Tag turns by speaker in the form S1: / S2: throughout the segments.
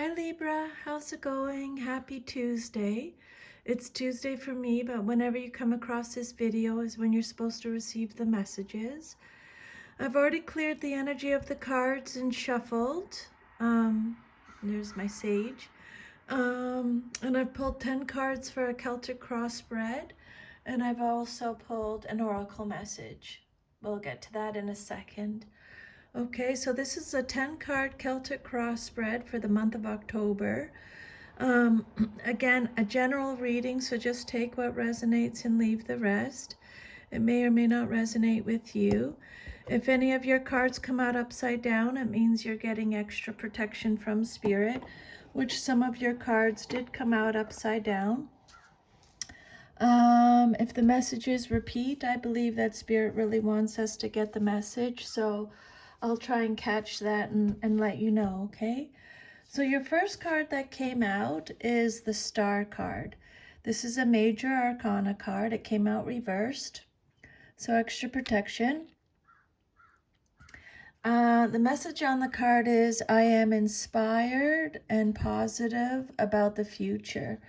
S1: Hi Libra, how's it going? Happy Tuesday. It's Tuesday for me, but whenever you come across this video is when you're supposed to receive the messages. I've already cleared the energy of the cards and shuffled. There's my sage. And I've pulled 10 cards for a Celtic cross spread, and I've also pulled an oracle message. We'll get to that in a second. Okay, so this is a 10-card Celtic cross spread for the month of October. Again, a general reading, so just take what resonates and leave the rest. It may or may not resonate with you. If any of your cards come out upside down, it means you're getting extra protection from Spirit, which some of your cards did come out upside down. If the messages repeat, I believe that Spirit really wants us to get the message, so I'll try and catch that and let you know, okay? So your first card that came out is the Star card. This is a Major Arcana card. It came out reversed, so extra protection. The message on the card is, I am inspired and positive about the future.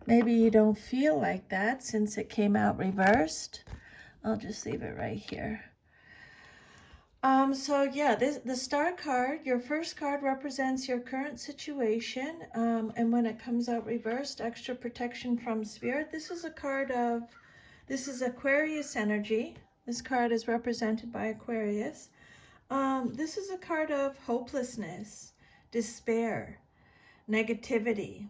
S1: Maybe you don't feel like that since it came out reversed. I'll just leave it right here. So yeah, the Star card, your first card represents your current situation. And when it comes out reversed, extra protection from Spirit. This is Aquarius energy. This card is represented by Aquarius. This is a card of hopelessness, despair, negativity.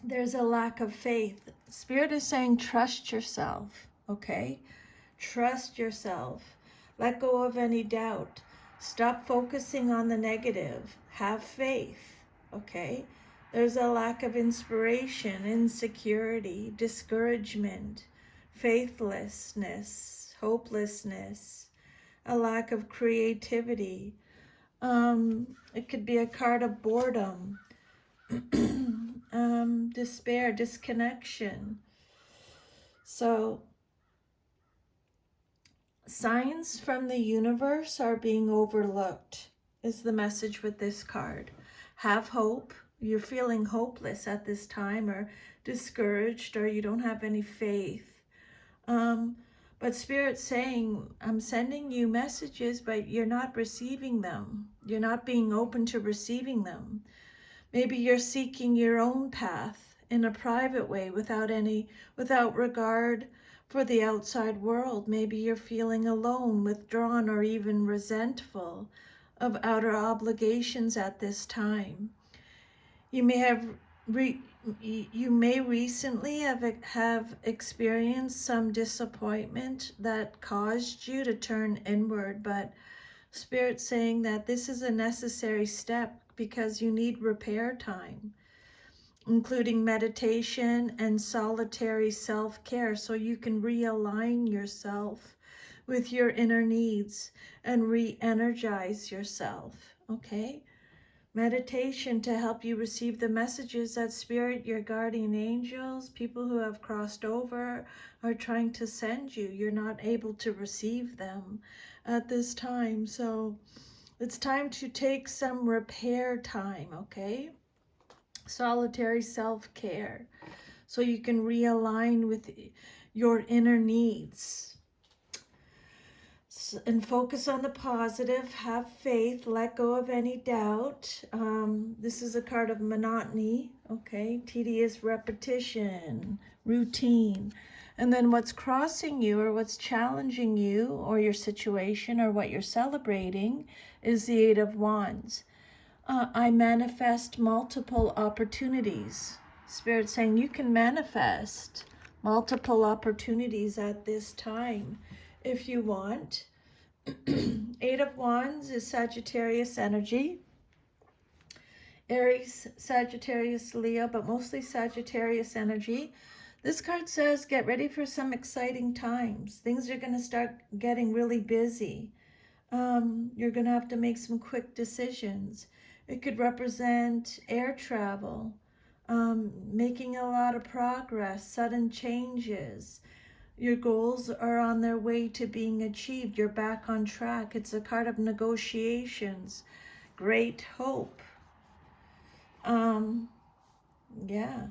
S1: There's a lack of faith. Spirit is saying, trust yourself, okay? Trust yourself. Let go of any doubt. Stop focusing on the negative. Have faith, okay? There's a lack of inspiration, insecurity, discouragement, faithlessness, hopelessness, a lack of creativity. It could be a card of boredom. Despair, disconnection. So signs from the universe are being overlooked is the message with this card. Have hope. You're feeling hopeless at this time, or discouraged, or you don't have any faith. But Spirit's saying, I'm sending you messages, but you're not receiving them. You're not being open to receiving them. Maybe you're seeking your own path in a private way without regard for the outside world. Maybe you're feeling alone, withdrawn, or even resentful of outer obligations at this time. You may recently have experienced some disappointment that caused you to turn inward, but Spirit's saying that this is a necessary step because you need repair time, including meditation and solitary self-care, so you can realign yourself with your inner needs and re-energize yourself, okay? Meditation to help you receive the messages that Spirit, your guardian angels, people who have crossed over are trying to send you. You're not able to receive them at this time, so it's time to take some repair time, okay? Solitary self-care, so you can realign with your inner needs. And focus on the positive, have faith, let go of any doubt. This is a card of monotony, okay? Tedious repetition, routine. And then what's crossing you or what's challenging you or your situation or what you're celebrating is the Eight of Wands. I manifest multiple opportunities. Spirit saying you can manifest multiple opportunities at this time if you want. Eight of Wands is Sagittarius energy. Aries, Sagittarius, Leo, but mostly Sagittarius energy. This card says get ready for some exciting times. Things are going to start getting really busy. You're going to have to make some quick decisions. It could represent air travel, making a lot of progress, sudden changes. Your goals are on their way to being achieved. You're back on track. It's a card of negotiations, great hope. Yeah.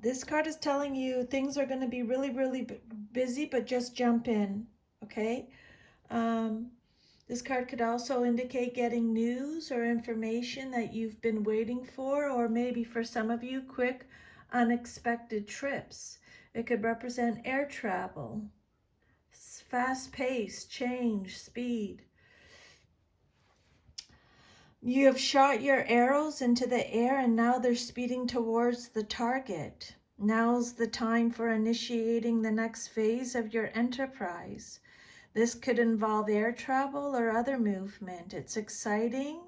S1: This card is telling you things are going to be really, really busy, but just jump in. Okay. Um, this card could also indicate getting news or information that you've been waiting for, or maybe for some of you, quick, unexpected trips. It could represent air travel, fast pace, change, speed. You have shot your arrows into the air and now they're speeding towards the target. Now's the time for initiating the next phase of your enterprise. This could involve air travel or other movement. It's exciting,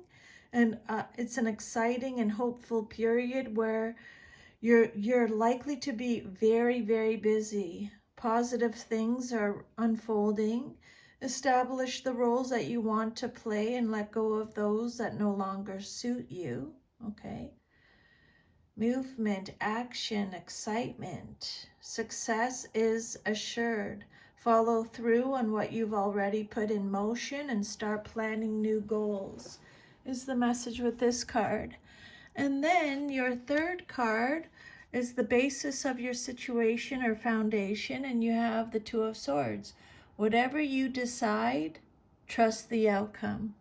S1: and it's an exciting and hopeful period where you're likely to be very, very busy. Positive things are unfolding. Establish the roles that you want to play and let go of those that no longer suit you. Okay. Movement, action, excitement. Success is assured. Follow through on what you've already put in motion and start planning new goals, is the message with this card. And then your third card is the basis of your situation or foundation, and you have the Two of Swords. Whatever you decide, trust the outcome.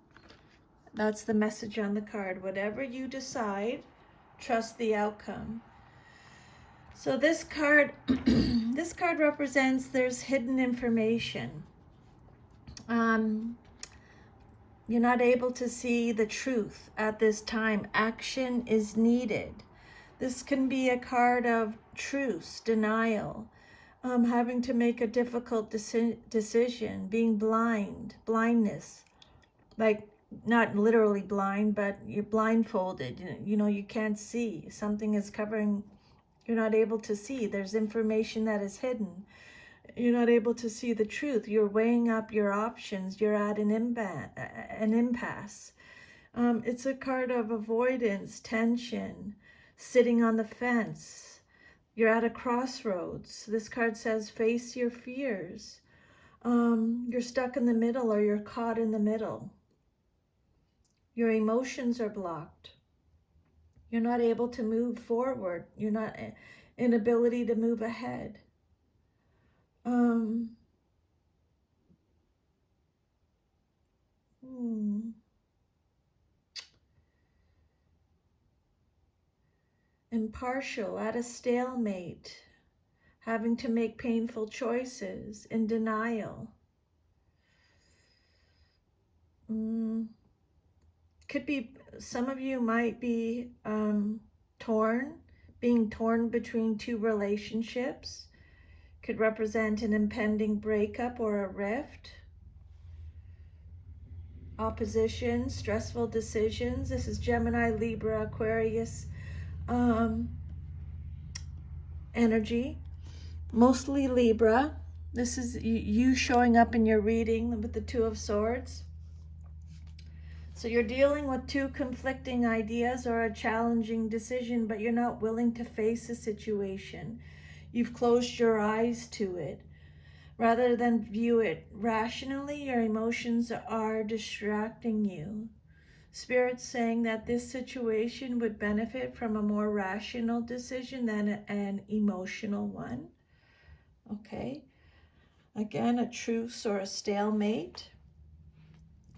S1: That's the message on the card. Whatever you decide, trust the outcome. So this card, this card represents there's hidden information. You're not able to see the truth at this time. Action is needed. This can be a card of truce, denial, having to make a difficult decision, being blindness, like not literally blind, but you're blindfolded. You can't see. Something is covering. You're not able to see. There's information that is hidden. You're not able to see the truth. You're weighing up your options. You're at an impasse. It's a card of avoidance, tension, sitting on the fence. You're at a crossroads. This card says face your fears. You're stuck in the middle, or you're caught in the middle. Your emotions are blocked. You're not able to move forward. You're not inability to move ahead. Impartial, at a stalemate, having to make painful choices, in denial. Could be, some of you might be being torn between two relationships. Could represent an impending breakup or a rift. Opposition, stressful decisions. This is Gemini, Libra, Aquarius energy. Mostly Libra. This is you showing up in your reading with the Two of Swords. So you're dealing with two conflicting ideas or a challenging decision, but you're not willing to face the situation. You've closed your eyes to it. Rather than view it rationally, your emotions are distracting you. Spirit's saying that this situation would benefit from a more rational decision than an emotional one. Okay. Again, a truce or a stalemate.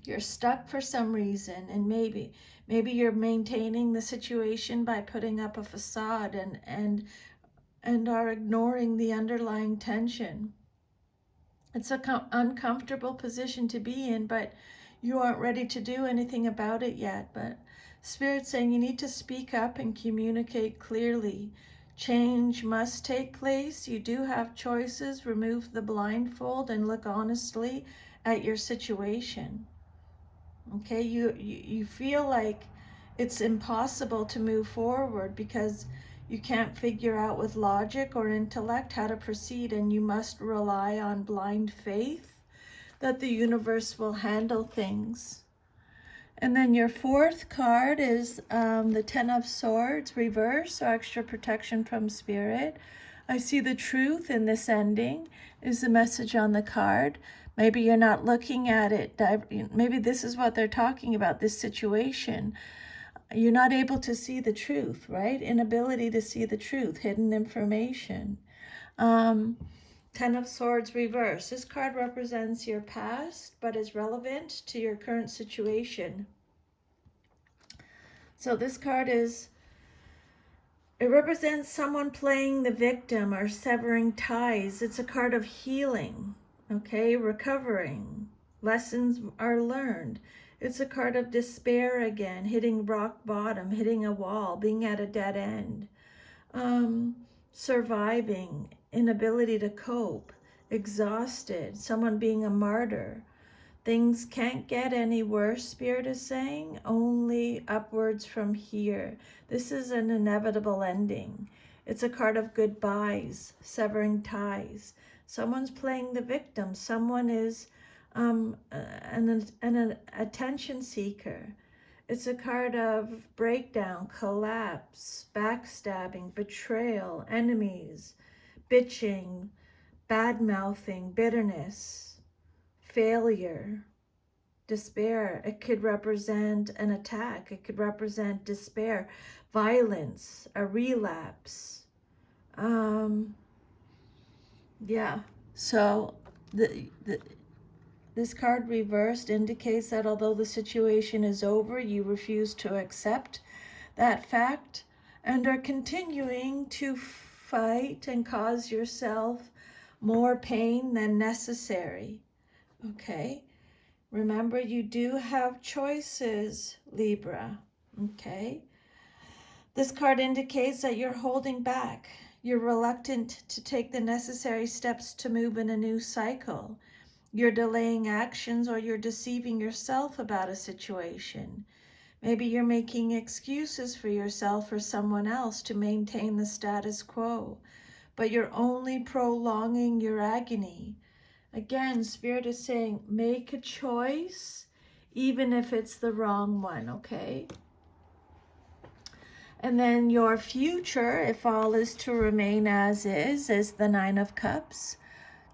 S1: You're stuck for some reason, and maybe you're maintaining the situation by putting up a facade and are ignoring the underlying tension. It's an uncomfortable position to be in, but you aren't ready to do anything about it yet. But Spirit's saying you need to speak up and communicate clearly. Change must take place. You do have choices. Remove the blindfold and look honestly at your situation. Okay, you feel like it's impossible to move forward because you can't figure out with logic or intellect how to proceed, and you must rely on blind faith that the universe will handle things. And then your fourth card is the Ten of Swords, reverse, or extra protection from Spirit. I see the truth in this ending is the message on the card. Maybe you're not looking at it. Maybe this is what they're talking about, this situation. You're not able to see the truth, right? Inability to see the truth, hidden information. Ten of Swords reverse. This card represents your past, but is relevant to your current situation. So this card it represents someone playing the victim or severing ties. It's a card of healing, okay, recovering. Lessons are learned. It's a card of despair again, hitting rock bottom, hitting a wall, being at a dead end. Surviving, inability to cope, exhausted, someone being a martyr. Things can't get any worse, Spirit is saying, only upwards from here. This is an inevitable ending. It's a card of goodbyes, severing ties. Someone's playing the victim. Someone is an attention seeker. It's a card of breakdown, collapse, backstabbing, betrayal, enemies, bitching, bad-mouthing, bitterness, failure, despair. It could represent an attack. It could represent despair, violence, a relapse. Yeah. So this card reversed indicates that although the situation is over, you refuse to accept that fact and are continuing to fight and cause yourself more pain than necessary. Okay? Remember, you do have choices, Libra. Okay? This card indicates that you're holding back. You're reluctant to take the necessary steps to move in a new cycle. You're delaying actions or you're deceiving yourself about a situation. Maybe you're making excuses for yourself or someone else to maintain the status quo, but you're only prolonging your agony. Again, Spirit is saying, make a choice, even if it's the wrong one, okay? And then your future, if all is to remain as is the Nine of Cups.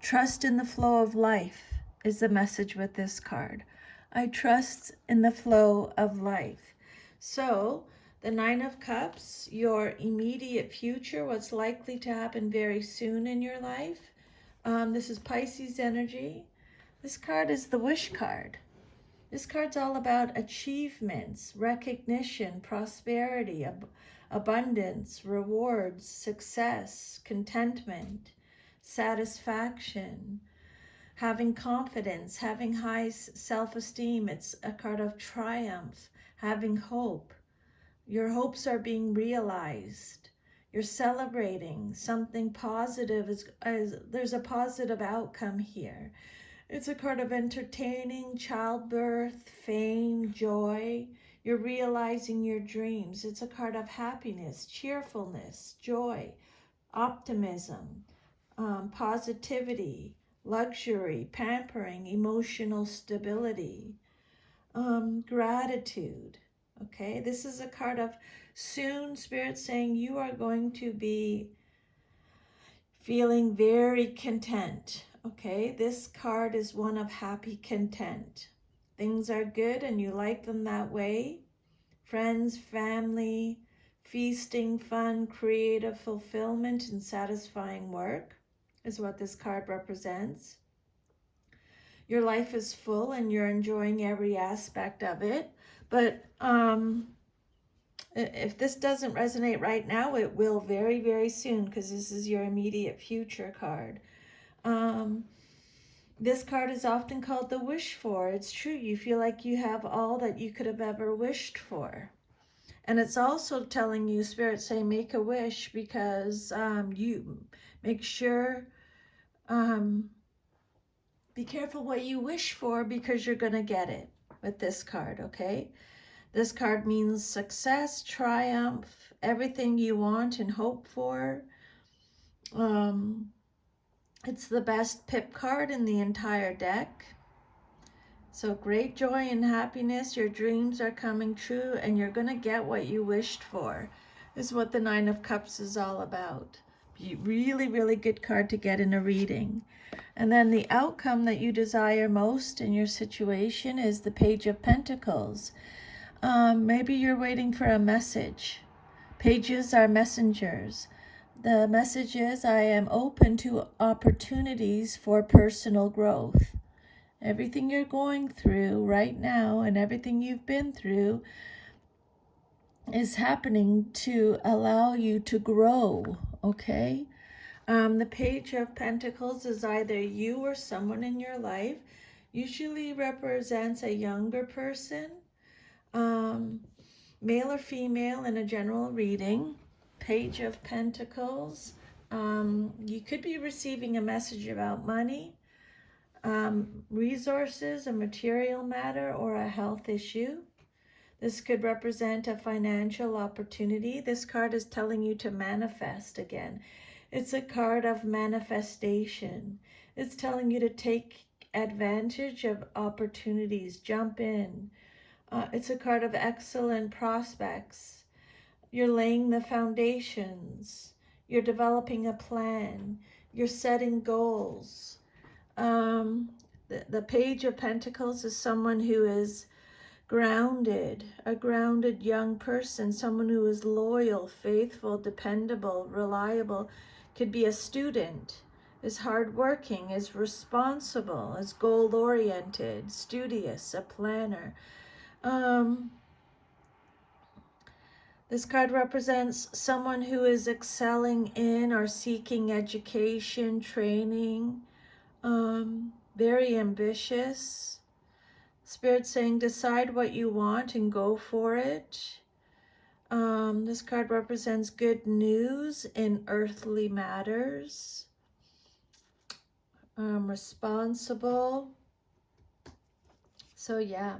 S1: Trust in the flow of life is the message with this card. I trust in the flow of life. So, the Nine of Cups, your immediate future, what's likely to happen very soon in your life. This is Pisces energy. This card is the Wish card. This card's all about achievements, recognition, prosperity, abundance, rewards, success, contentment, satisfaction, having confidence, having high self-esteem. It's a card of triumph, having hope. Your hopes are being realized. You're celebrating something positive. There's a positive outcome here. It's a card of entertaining, childbirth, fame, joy. You're realizing your dreams. It's a card of happiness, cheerfulness, joy, optimism, positivity, luxury, pampering, emotional stability, gratitude. Okay, this is a card of soon, Spirit saying you are going to be feeling very content. Okay, this card is one of happy content. Things are good and you like them that way. Friends, family, feasting, fun, creative fulfillment, and satisfying work is what this card represents. Your life is full and you're enjoying every aspect of it. But if this doesn't resonate right now, it will very, very soon, because this is your immediate future card. This card is often called the wish for. It's true. You feel like you have all that you could have ever wished for. And it's also telling you, Spirit say, make a wish, because you make sure, be careful what you wish for, because you're going to get it with this card, okay? This card means success, triumph, everything you want and hope for. It's the best pip card in the entire deck. So great joy and happiness. Your dreams are coming true and you're going to get what you wished for, is what the Nine of Cups is all about. Really, really good card to get in a reading. And then the outcome that you desire most in your situation is the Page of Pentacles. Maybe you're waiting for a message. Pages are messengers. The message is, I am open to opportunities for personal growth. Everything you're going through right now and everything you've been through is happening to allow you to grow, okay? The Page of Pentacles is either you or someone in your life. Usually represents a younger person, male or female in a general reading. Page of Pentacles. You could be receiving a message about money, resources, a material matter, or a health issue. This could represent a financial opportunity. This card is telling you to manifest again. It's a card of manifestation. It's telling you to take advantage of opportunities, jump in. It's a card of excellent prospects. You're laying the foundations. You're developing a plan. You're setting goals. The Page of Pentacles is someone who is grounded, a grounded young person, someone who is loyal, faithful, dependable, reliable. Could be a student, is hardworking, is responsible, is goal-oriented, studious, a planner. This card represents someone who is excelling in or seeking education, training, very ambitious. Spirit saying, decide what you want and go for it. This card represents good news in earthly matters. Responsible. So yeah.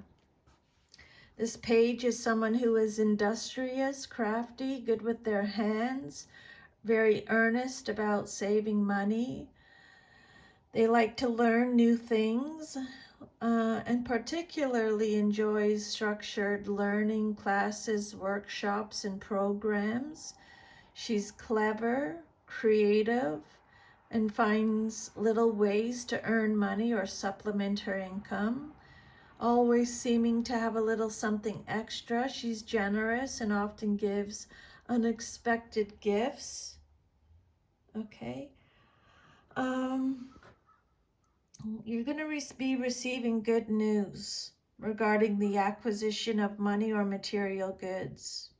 S1: This page is someone who is industrious, crafty, good with their hands, very earnest about saving money. They like to learn new things, and particularly enjoys structured learning classes, workshops, and programs. She's clever, creative, and finds little ways to earn money or supplement her income. Always seeming to have a little something extra. She's generous and often gives unexpected gifts. Okay. You're going to be receiving good news regarding the acquisition of money or material goods.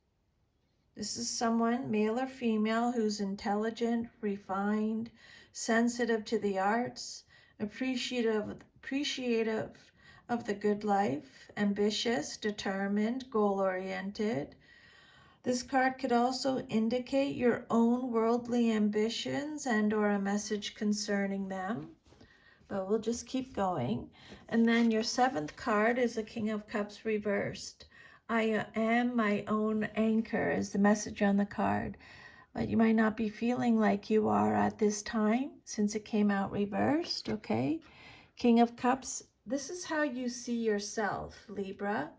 S1: This is someone, male or female, who's intelligent, refined, sensitive to the arts, appreciative of the good life, ambitious, determined, goal-oriented. This card could also indicate your own worldly ambitions and or a message concerning them. But we'll just keep going. And then your seventh card is the King of Cups reversed. I am my own anchor is the message on the card. But you might not be feeling like you are at this time since it came out reversed, okay? King of Cups, this is how you see yourself, Libra,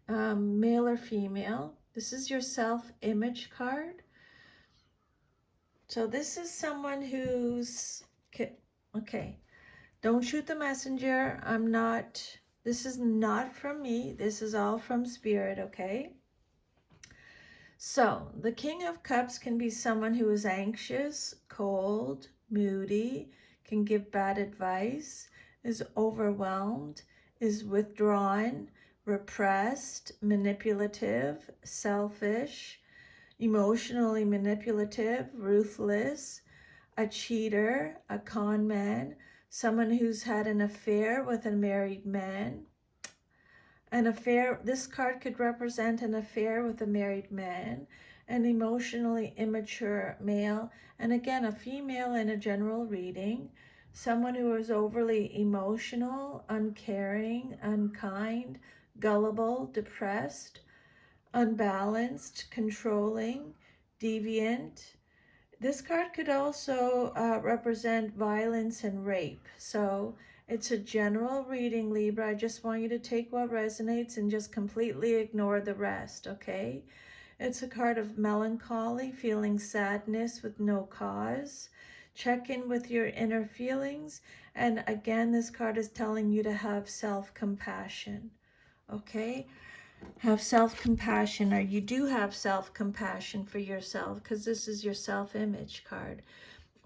S1: male or female. This is your self-image card. So this is someone who's, okay. Don't shoot the messenger. This is not from me. This is all from Spirit, okay? So, the King of Cups can be someone who is anxious, cold, moody, can give bad advice, is overwhelmed, is withdrawn, repressed, manipulative, selfish, emotionally manipulative, ruthless, a cheater, a con man, someone who's had an affair with a married man. An affair, this card could represent an affair with a married man, an emotionally immature male, and again, a female in a general reading, someone who is overly emotional, uncaring, unkind, gullible, depressed, unbalanced, controlling, deviant. This card could also represent violence and rape. So it's a general reading, Libra. I just want you to take what resonates and just completely ignore the rest, okay? It's a card of melancholy, feeling sadness with no cause. Check in with your inner feelings. And again, this card is telling you to have self-compassion. Okay? Have self-compassion, or you do have self-compassion for yourself, because this is your self-image card.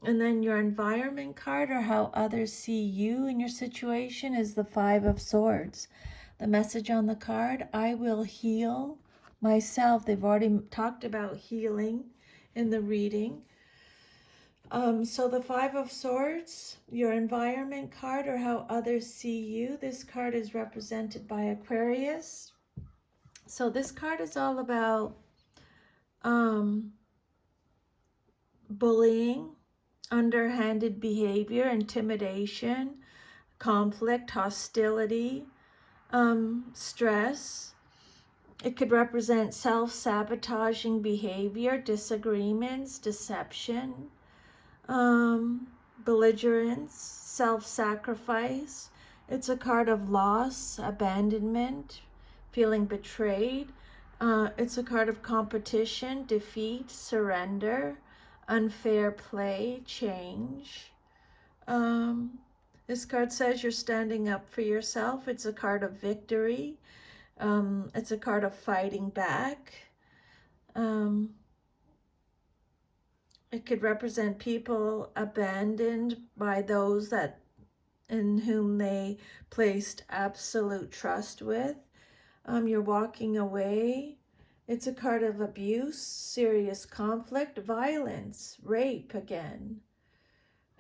S1: And then your environment card, or how others see you in your situation, is the Five of Swords. The message on the card: I will heal myself. They've already talked about healing in the reading. So the Five of Swords, your environment card, or how others see you. This card is represented by Aquarius. So this card is all about bullying, underhanded behavior, intimidation, conflict, hostility, stress. It could represent self-sabotaging behavior, disagreements, deception, belligerence, self-sacrifice. It's a card of loss, abandonment, feeling betrayed. It's a card of competition, defeat, surrender, unfair play, change. This card says you're standing up for yourself. It's a card of victory. It's a card of fighting back. It could represent people abandoned by those that in whom they placed absolute trust with. You're walking away. It's a card of abuse, serious conflict, violence, rape again.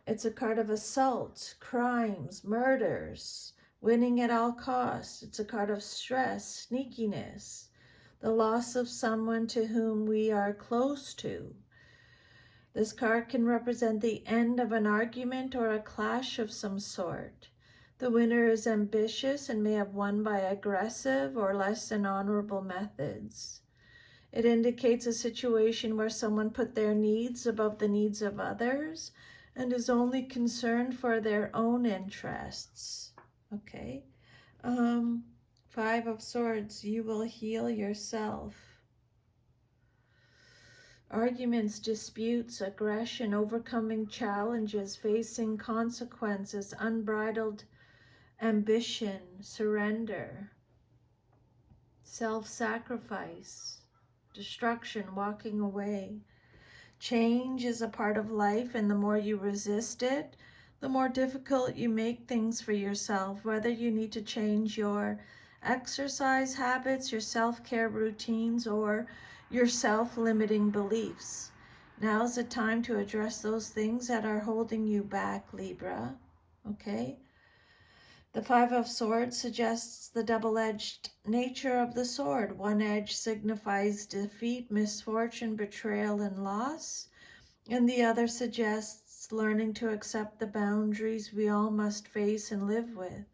S1: It's a card of assault, crimes, murders, winning at all costs. It's a card of stress, sneakiness, the loss of someone to whom we are close to. This card can represent the end of an argument or a clash of some sort. The winner is ambitious and may have won by aggressive or less than honorable methods. It indicates a situation where someone put their needs above the needs of others and is only concerned for their own interests. Okay. Five of Swords, you will heal yourself. Arguments, disputes, aggression, overcoming challenges, facing consequences, unbridled ambition, surrender, self-sacrifice, destruction, walking away. Change is a part of life, and the more you resist it, the more difficult you make things for yourself, whether you need to change your exercise habits, your self-care routines, or your self-limiting beliefs. Now's the time to address those things that are holding you back, Libra. Okay? The Five of Swords suggests the double-edged nature of the sword. One edge signifies defeat, misfortune, betrayal, and loss, and the other suggests learning to accept the boundaries we all must face and live with.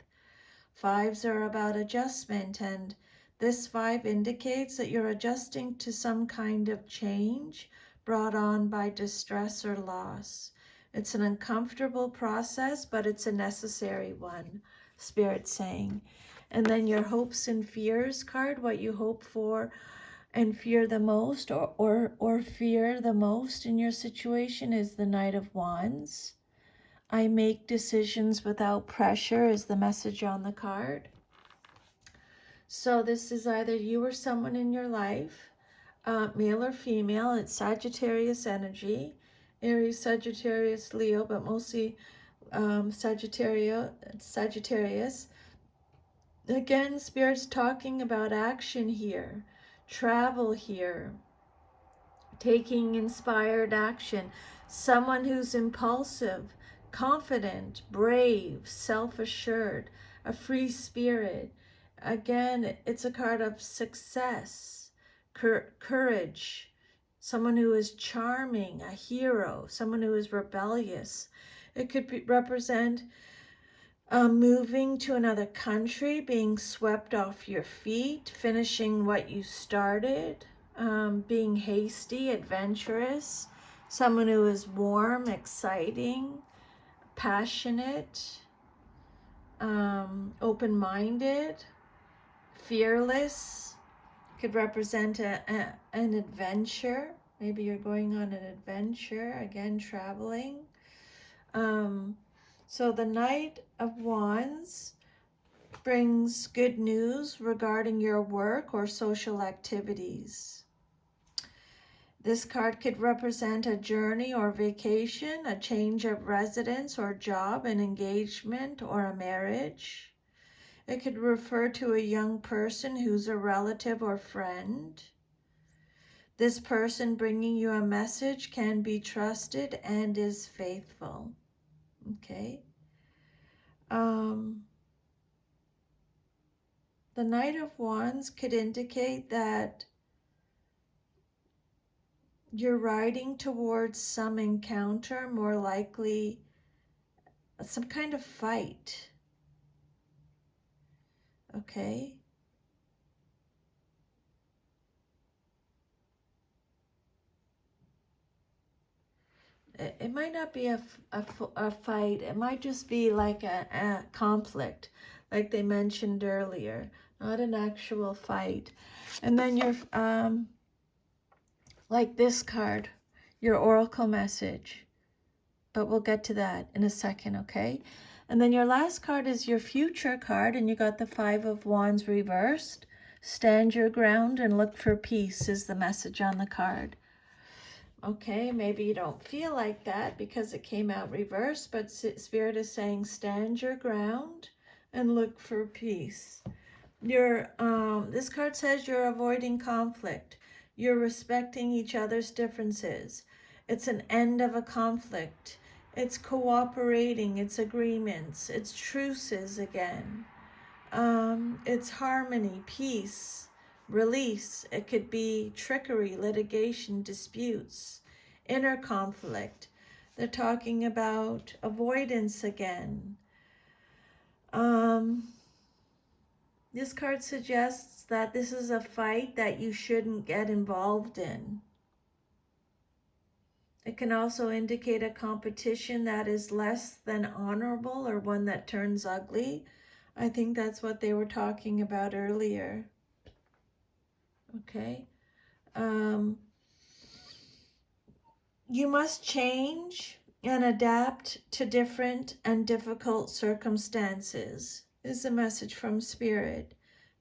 S1: Fives are about adjustment, and this five indicates that you're adjusting to some kind of change brought on by distress or loss. It's an uncomfortable process, but it's a necessary one, Spirit's saying. And then your hopes and fears card, what you hope for and fear the most, or fear the most in your situation, is the Knight of Wands. I make decisions without pressure is the message on the card. So this is either you or someone in your life, male or female. It's Sagittarius energy, Aries, Sagittarius, Leo, but mostly Sagittarius. Again, Spirit's talking about action here, travel here, taking inspired action. Someone who's impulsive, confident, brave, self-assured, a free spirit. Again, it's a card of success, courage, someone who is charming, a hero, someone who is rebellious. It could represent moving to another country, being swept off your feet, finishing what you started, being hasty, adventurous, someone who is warm, exciting, passionate, open-minded, fearless, Could represent an adventure. Maybe you're going on an adventure, again, traveling. So the Knight of Wands brings good news regarding your work or social activities. This card could represent a journey or vacation, a change of residence or job, an engagement or a marriage. It could refer to a young person who's a relative or friend. This person bringing you a message can be trusted and is faithful. Okay. The Knight of Wands could indicate that you're riding towards some encounter, more likely some kind of fight. Okay. It might not be a fight. It might just be like a conflict, like they mentioned earlier, not an actual fight. And then you're, like this card, your oracle message. But we'll get to that in a second, okay? And then your last card is your future card, and you got the Five of Wands reversed. Stand your ground and look for peace is the message on the card. Okay, maybe you don't feel like that because it came out reversed, but Spirit is saying stand your ground and look for peace. This card says you're avoiding conflict. You're respecting each other's differences. It's an end of a conflict. It's cooperating, it's agreements, it's truces again. It's harmony, peace, release. It could be trickery, litigation, disputes, inner conflict. They're talking about avoidance again. This card suggests that this is a fight that you shouldn't get involved in. It can also indicate a competition that is less than honorable or one that turns ugly. I think that's what they were talking about earlier. Okay. You must change and adapt to different and difficult circumstances, is a message from Spirit.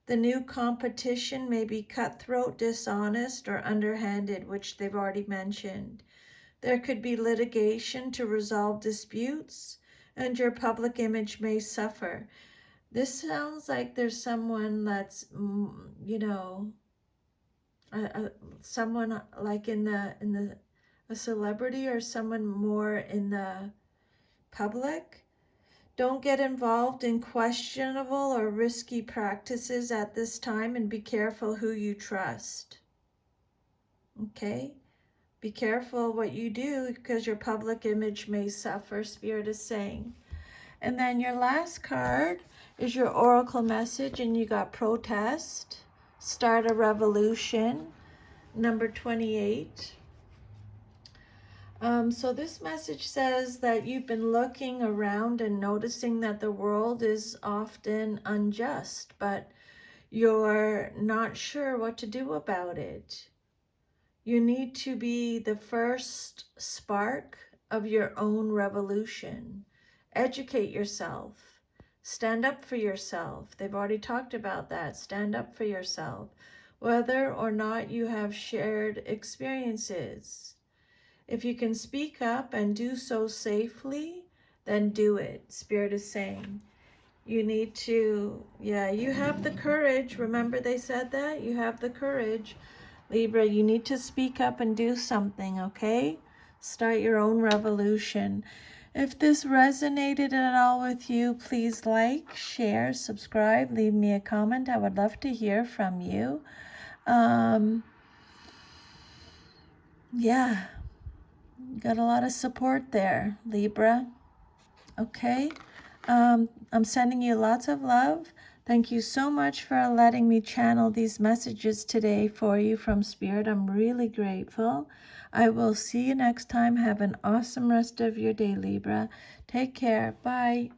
S1: The new competition may be cutthroat, dishonest, or underhanded, which they've already mentioned. There could be litigation to resolve disputes, and your public image may suffer. This sounds like there's someone that's, someone like a celebrity or someone more in the public. Don't get involved in questionable or risky practices at this time, and be careful who you trust. Okay? Be careful what you do because your public image may suffer, Spirit is saying. And then your last card is your oracle message, and you got protest, start a revolution, number 28. So this message says that you've been looking around and noticing that the world is often unjust, but you're not sure what to do about it. You need to be the first spark of your own revolution. Educate yourself. Stand up for yourself. They've already talked about that. Stand up for yourself. Whether or not you have shared experiences. If you can speak up and do so safely, then do it. Spirit is saying. You need to, you have the courage. Remember they said that? You have the courage. Libra, you need to speak up and do something, okay? Start your own revolution. If this resonated at all with you, please like, share, subscribe, leave me a comment. I would love to hear from you. Got a lot of support there, Libra. Okay. I'm sending you lots of love. Thank you so much for letting me channel these messages today for you from Spirit. I'm really grateful. I will see you next time. Have an awesome rest of your day, Libra. Take care. Bye.